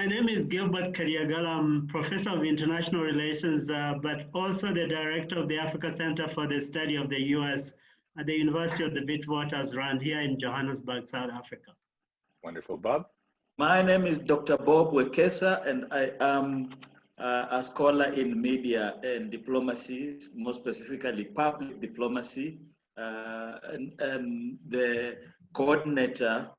name is Gilbert Kariagal. I'm Professor of International Relations, but also the Director of the Africa Center for the Study of the U.S. at the University of the Witwatersrand here in Johannesburg, South Africa. Wonderful. Bob? My name is Dr. Bob Wekesa, and I am a scholar in media and diplomacy, more specifically public diplomacy, and the coordinator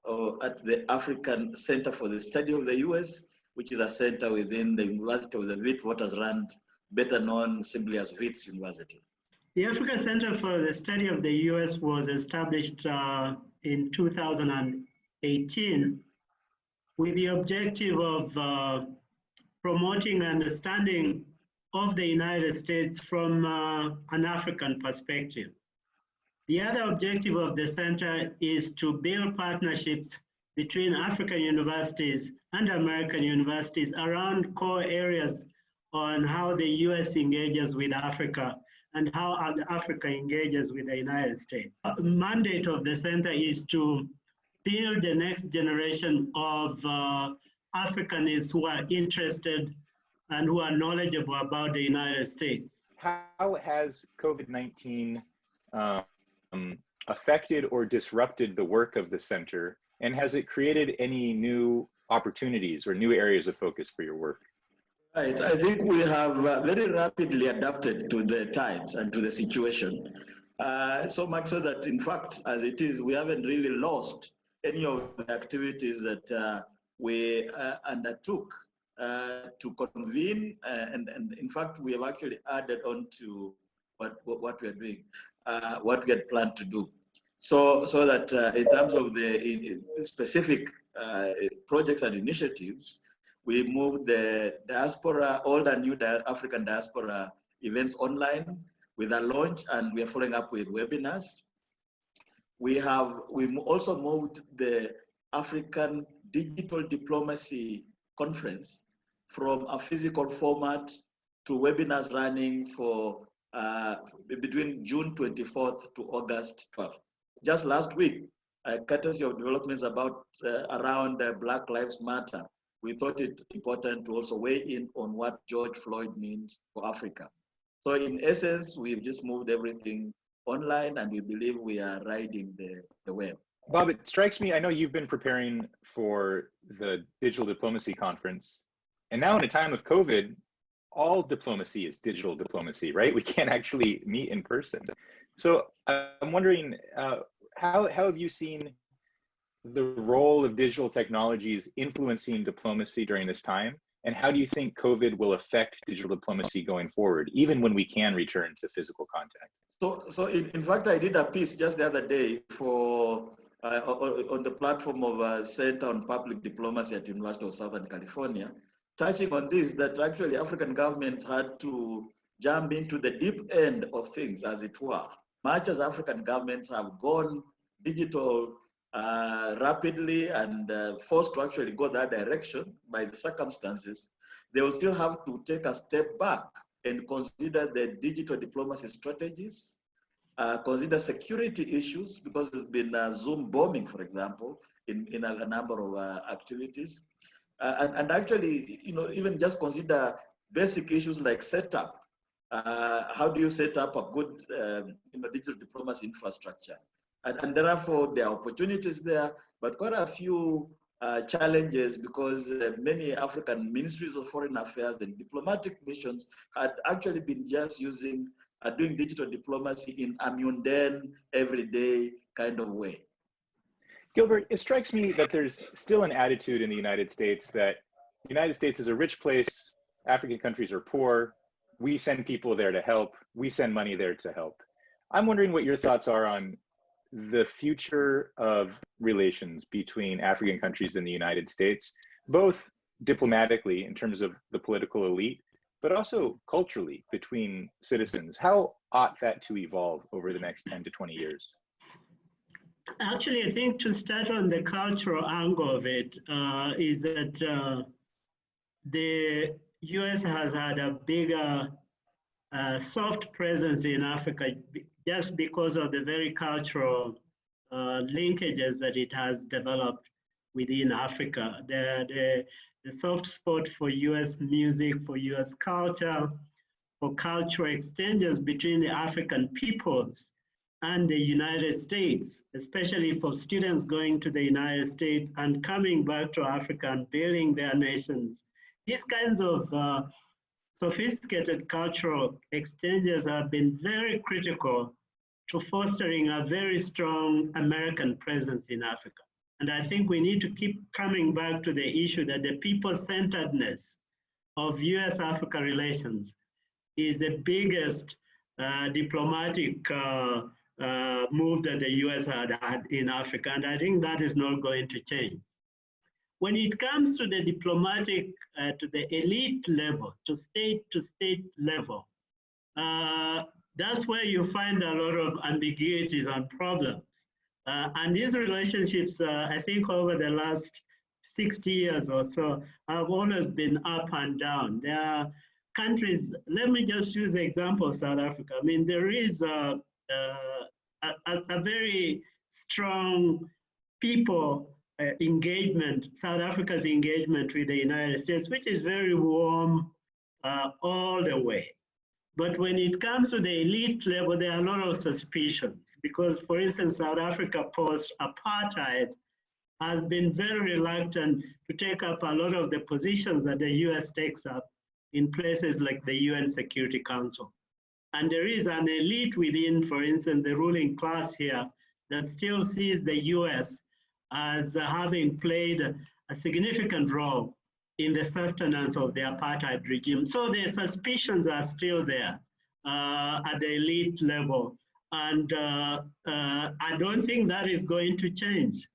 at the African Center for the Study of the U.S., which is a center within the University of the Witwatersrand, better known simply as WITS University. The Africa Center for the Study of the U.S. was established in 2018 with the objective of promoting understanding of the United States from an African perspective. The other objective of the center is to build partnerships between African universities and American universities around core areas on how the US engages with Africa and how Africa engages with the United States. The mandate of the center is to build the next generation of Africanists who are interested and who are knowledgeable about the United States. How has COVID-19 affected or disrupted the work of the center, and has it created any new opportunities or new areas of focus for your work? Right, I think we have very rapidly adapted to the times and to the situation. So much so that, in fact, as it is, we haven't really lost any of the activities that we undertook to convene, and in fact, we have actually added on to what we are doing, what we had planned to do. So that in terms of the specific projects and initiatives, we moved the diaspora, old and new African diaspora events online with a launch, and we are following up with webinars. We also moved the African Digital Diplomacy Conference from a physical format to webinars running for between June 24th to August 12th. Just last week, courtesy of developments around Black Lives Matter, we thought it important to also weigh in on what George Floyd means for Africa. So in essence, we've just moved everything online, and we believe we are riding the wave. Bob, it strikes me, I know you've been preparing for the Digital Diplomacy Conference, and now in a time of COVID, all diplomacy is digital diplomacy, right? We can't actually meet in person. So I'm wondering, how have you seen the role of digital technologies influencing diplomacy during this time? And how do you think COVID will affect digital diplomacy going forward, even when we can return to physical contact? So in fact, I did a piece just the other day for on the platform of a Center on Public Diplomacy at University of Southern California, touching on this, that actually African governments had to jump into the deep end of things, as it were. Much as African governments have gone digital rapidly and forced to actually go that direction by the circumstances, they will still have to take a step back and consider the digital diplomacy strategies, consider security issues, because there's been Zoom bombing, for example, in a number of activities. And actually, even just consider basic issues like setup. How do you set up a good digital diplomacy infrastructure? And therefore, there are opportunities there, but quite a few challenges, because many African ministries of foreign affairs and diplomatic missions had actually been just doing digital diplomacy in a mundane, everyday kind of way. Gilbert, it strikes me that there's still an attitude in the United States that the United States is a rich place, African countries are poor, we send people there to help, we send money there to help. I'm wondering what your thoughts are on the future of relations between African countries and the United States, both diplomatically in terms of the political elite, but also culturally between citizens. How ought that to evolve over the next 10 to 20 years? Actually, I think to start on the cultural angle of it, is that the US has had a bigger soft presence in Africa just because of the very cultural linkages that it has developed within Africa. The the soft spot for US music, for US culture, for cultural exchanges between the African peoples and the United States, especially for students going to the United States and coming back to Africa and building their nations. These kinds of sophisticated cultural exchanges have been very critical to fostering a very strong American presence in Africa. And I think we need to keep coming back to the issue that the people-centeredness of US-Africa relations is the biggest diplomatic move that the US had in Africa, and I think that is not going to change. When it comes to the diplomatic, to the elite level, to state level, that's where you find a lot of ambiguities and problems. And these relationships, I think over the last 60 years or so, have always been up and down. There are countries, let me just use the example of South Africa. I mean, there is a very strong people engagement, South Africa's engagement with the United States, which is very warm all the way. But when it comes to the elite level, there are a lot of suspicions because, for instance, South Africa post-apartheid has been very reluctant to take up a lot of the positions that the US takes up in places like the UN Security Council. And there is an elite within, for instance, the ruling class here that still sees the US as having played a significant role in the sustenance of the apartheid regime. So the suspicions are still there at the elite level. And I don't think that is going to change.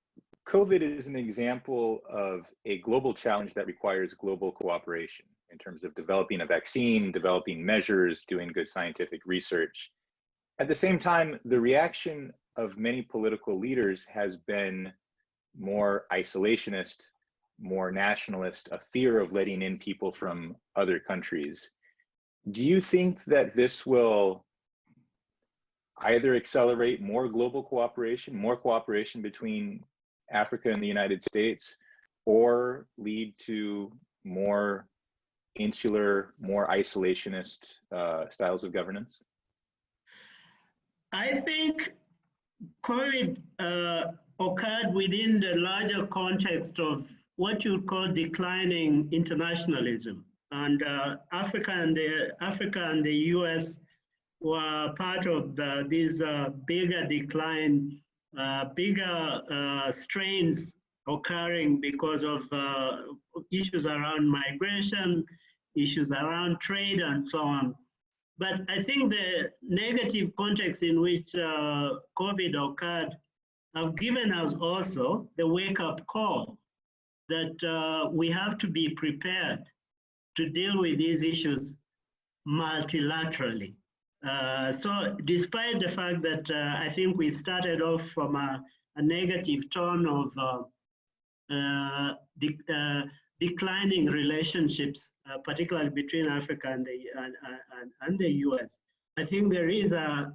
COVID is an example of a global challenge that requires global cooperation in terms of developing a vaccine, developing measures, doing good scientific research. At the same time, the reaction of many political leaders has been more isolationist, more nationalist, a fear of letting in people from other countries. Do you think that this will either accelerate more global cooperation between Africa and the United States, or lead to more insular, more isolationist styles of governance? I think COVID occurred within the larger context of what you call declining internationalism. And Africa and the US were part of these bigger decline, bigger strains occurring because of issues around migration, issues around trade, and so on. But I think the negative context in which COVID occurred have given us also the wake-up call that we have to be prepared to deal with these issues multilaterally. So despite the fact that I think we started off from a negative tone of declining relationships, particularly between Africa and the US, I think there is a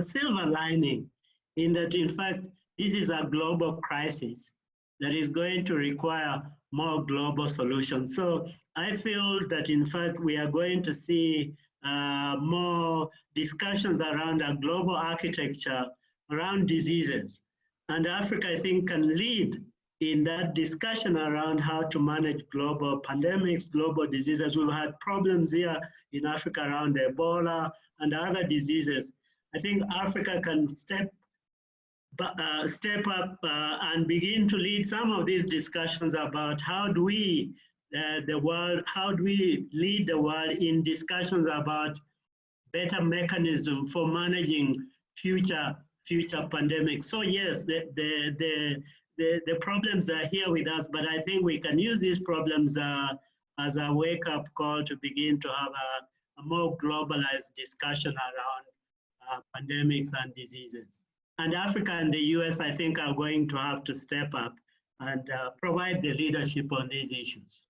silver lining in that, in fact, this is a global crisis that is going to require more global solutions. So I feel that, in fact, we are going to see more discussions around a global architecture around diseases. And Africa, I think, can lead in that discussion around how to manage global pandemics, global diseases. We've had problems here in Africa around Ebola and other diseases. I think Africa can step up and begin to lead some of these discussions about how do we lead the world in discussions about better mechanism for managing future pandemics. So yes, the problems are here with us, but I think we can use these problems as a wake-up call to begin to have a more globalized discussion around pandemics and diseases. And Africa and the US, I think, are going to have to step up and provide the leadership on these issues.